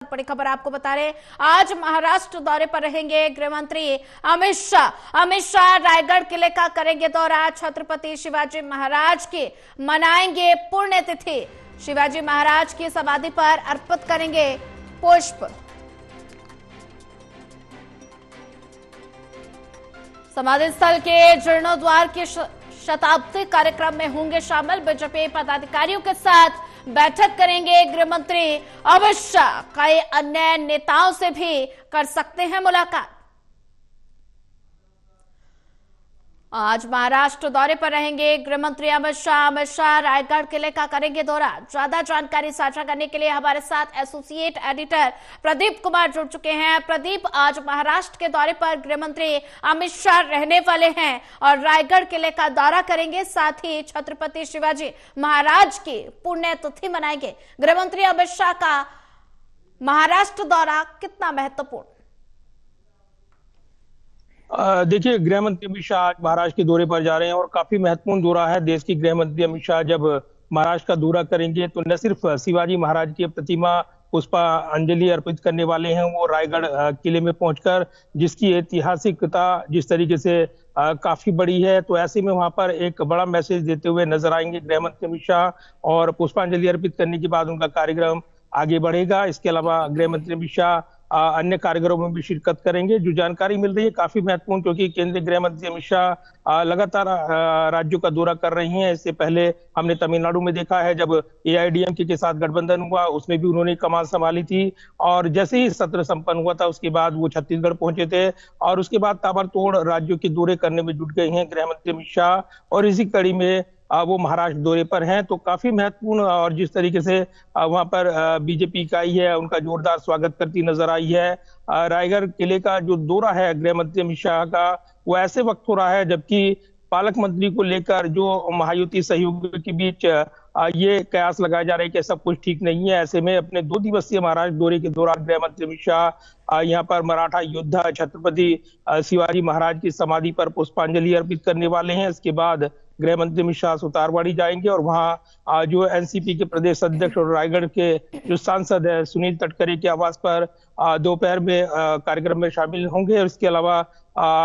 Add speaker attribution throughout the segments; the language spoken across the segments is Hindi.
Speaker 1: बड़ी खबर आपको बता रहे, आज महाराष्ट्र दौरे पर रहेंगे गृह मंत्री अमित शाह। अमित शाह रायगढ़ किले का करेंगे दौरा। छत्रपति शिवाजी महाराज की मनाएंगे पुण्यतिथि। शिवाजी महाराज की समाधि पर अर्पित करेंगे पुष्प। समाधि स्थल के जीर्णोद्वार के शताब्दी कार्यक्रम में होंगे शामिल। बीजेपी पदाधिकारियों के साथ बैठक करेंगे गृह मंत्री अमित शाह। कई अन्य नेताओं से भी कर सकते हैं मुलाकात। आज महाराष्ट्र दौरे पर रहेंगे गृह मंत्री अमित शाह। अमित शाह रायगढ़ किले का करेंगे दौरा। ज्यादा जानकारी साझा करने के लिए हमारे साथ एसोसिएट एडिटर प्रदीप कुमार जुड़ चुके हैं। प्रदीप, आज महाराष्ट्र के दौरे पर गृह मंत्री अमित शाह रहने वाले हैं और रायगढ़ किले का दौरा करेंगे, साथ ही छत्रपति शिवाजी महाराज की पुण्यतिथि मनाएंगे। गृह मंत्री अमित शाह का महाराष्ट्र दौरा कितना महत्वपूर्ण?
Speaker 2: देखिए, गृह मंत्री अमित शाह आज महाराष्ट्र के दौरे पर जा रहे हैं और काफी महत्वपूर्ण दौरा है। देश के गृह मंत्री अमित शाह जब महाराष्ट्र का दौरा करेंगे तो न सिर्फ शिवाजी महाराज की प्रतिमा पुष्पांजलि अर्पित करने वाले हैं, वो रायगढ़ किले में पहुंचकर, जिसकी ऐतिहासिकता जिस तरीके से काफी बड़ी है, तो ऐसे में वहां पर एक बड़ा मैसेज देते हुए नजर आएंगे गृह मंत्री अमित शाह। और पुष्पांजलि अर्पित करने के बाद उनका कार्यक्रम आगे बढ़ेगा। इसके अलावा गृह मंत्री अमित शाह अन्य कार्यक्रमों में भी शिरकत करेंगे। जो जानकारी मिल रही है काफी महत्वपूर्ण, क्योंकि केंद्रीय गृह मंत्री अमित शाह लगातार राज्यों का दौरा कर रही हैं। इससे पहले हमने तमिलनाडु में देखा है, जब एआईएडीएमके के साथ गठबंधन हुआ उसमें भी उन्होंने कमान संभाली थी, और जैसे ही सत्र संपन्न हुआ था उसके बाद वो छत्तीसगढ़ पहुंचे थे और उसके बाद ताबड़तोड़ राज्यों के दौरे करने में जुट गए हैं गृह मंत्री अमित शाह। और इसी कड़ी में वो महाराष्ट्र दौरे पर हैं, तो काफी महत्वपूर्ण। और जिस तरीके से वहां पर बीजेपी इकाई है उनका जोरदार स्वागत करती नजर आई है। रायगढ़ किले का जो दौरा है गृह मंत्री अमित शाह का, वो ऐसे वक्त हो रहा है जबकि पालक मंत्री को लेकर जो महायुति सहयोगियों के बीच ये कयास लगाया जा रहा है कि सब कुछ ठीक नहीं है। ऐसे में अपने 2 दिवसीय महाराष्ट्र दौरे के दौरान गृह मंत्री अमित शाह यहाँ पर मराठा योद्धा छत्रपति शिवाजी महाराज की समाधि पर पुष्पांजलि अर्पित करने वाले हैं। इसके बाद गृह मंत्री अमित शाह सुतारवाड़ी जाएंगे और वहां जो एनसीपी के प्रदेश अध्यक्ष और रायगढ़ के जो सांसद है सुनील तटकरे के आवास पर दोपहर में कार्यक्रम में शामिल होंगे। और इसके अलावा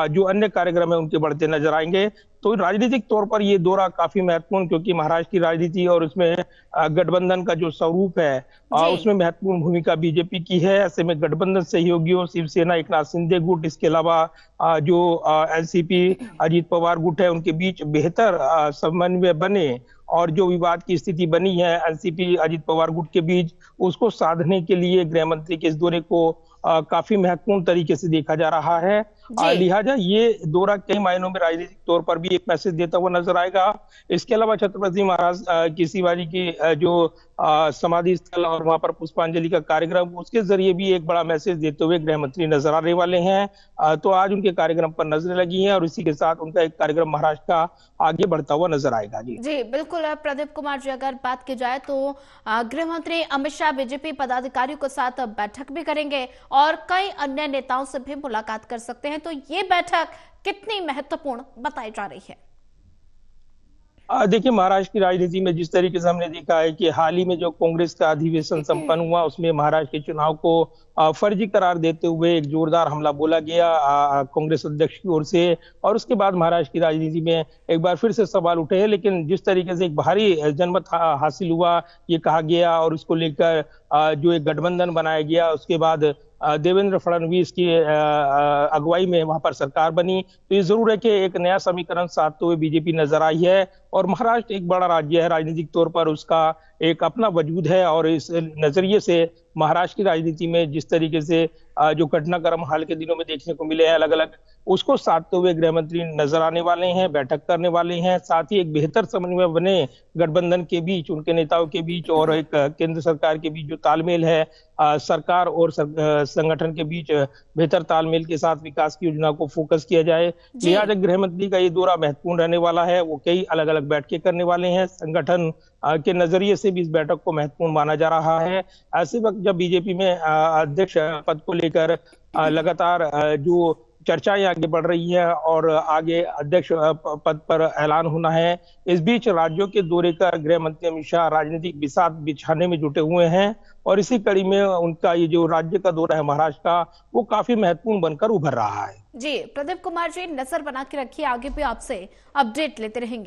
Speaker 2: जो अन्य कार्यक्रम है उनके बढ़ते नजर आएंगे। तो राजनीतिक तौर पर ये दौरा काफी महत्वपूर्ण, क्योंकि महाराष्ट्र की राजनीति और उसमें गठबंधन का जो स्वरूप है उसमें महत्वपूर्ण भूमिका बीजेपी की है। ऐसे में गठबंधन सहयोगियों शिवसेना एकनाथ शिंदे गुट, इसके अलावा जो एनसीपी अजीत पवार गुट है, उनके बीच बेहतर समन्वय बने और जो विवाद की स्थिति बनी है एनसीपी अजीत पवार गुट के बीच, उसको साधने के लिए गृह मंत्री के इस दौरे को काफी महत्वपूर्ण तरीके से देखा जा रहा है। लिहाजा ये दौरा कई मायनों में राजनीतिक तौर पर भी एक मैसेज देता हुआ नजर आएगा। इसके अलावा छत्रपति महाराज की शिवाजी की जो समाधि स्थल और वहां पर पुष्पांजलि का कार्यक्रम, उसके जरिए भी एक बड़ा मैसेज देते हुए गृह मंत्री नजर आने वाले हैं। तो आज उनके कार्यक्रम पर नजरें लगी हैं और इसी के साथ उनका एक कार्यक्रम महाराष्ट्र का आगे बढ़ता हुआ नजर आएगा।
Speaker 1: जी बिल्कुल प्रदीप कुमार जी, अगर बात की जाए तो गृह मंत्री अमित शाह बीजेपी पदाधिकारियों के साथ बैठक भी करेंगे और कई अन्य नेताओं से भी मुलाकात कर सकते हैं। तो ये बैठक कितनी महत्वपूर्ण बताई जा रही है?
Speaker 2: देखिए, महाराष्ट्र की राजनीति में जिस तरीके से हमने देखा है कि हाल ही में जो कांग्रेस का अधिवेशन संपन्न हुआ उसमें महाराष्ट्र के चुनाव को फर्जी करार देते हुए एक जोरदार हमला बोला गया कांग्रेस अध्यक्ष की ओर से, और उसके बाद महाराष्ट्र की राजनीति में एक बार फिर से सवाल उठे हैं। लेकिन जिस तरीके से एक भारी जनमत हासिल हुआ ये कहा गया और उसको लेकर जो एक गठबंधन बनाया गया, उसके बाद देवेंद्र फडणवीस की अगुवाई में वहां पर सरकार बनी, तो ये जरूर है कि एक नया समीकरण साधते हुए बीजेपी नजर आई है। और महाराष्ट्र एक बड़ा राज्य है, राजनीतिक तौर पर उसका एक अपना वजूद है और इस नजरिए से महाराष्ट्र की राजनीति में जिस तरीके से जो घटनाक्रम हाल के दिनों में देखने को मिले हैं अलग अलग, उसको साधते हुए गृह मंत्री नजर आने वाले हैं, बैठक करने वाले हैं। साथ ही एक बेहतर समन्वय बने गठबंधन के बीच, उनके नेताओं के बीच और एक केंद्र सरकार के बीच जो तालमेल है, सरकार और संगठन के बीच बेहतर तालमेल के साथ विकास की योजना को फोकस किया जाए। लिहाजा गृह मंत्री का ये दौरा महत्वपूर्ण रहने वाला है। वो कई अलग अलग बैठकें करने वाले हैं, संगठन के नजरिए से भी इस बैठक को महत्वपूर्ण माना जा रहा है। ऐसे वक्त जब बीजेपी में अध्यक्ष पद को लेकर लगातार जो चर्चाएं आगे बढ़ रही है और आगे अध्यक्ष पद पर ऐलान होना है। इस बीच राज्यों के दौरे का गृह मंत्री अमित शाह राजनीतिक बिसात बिछाने में जुटे हुए हैं और इसी कड़ी में उनका ये जो राज्य का दौरा है महाराष्ट्र का, वो काफी महत्वपूर्ण बनकर उभर रहा है।
Speaker 1: जी प्रदीप कुमार जी, नजर बना के रखिए, आगे भी आपसे अपडेट लेते रहेंगे।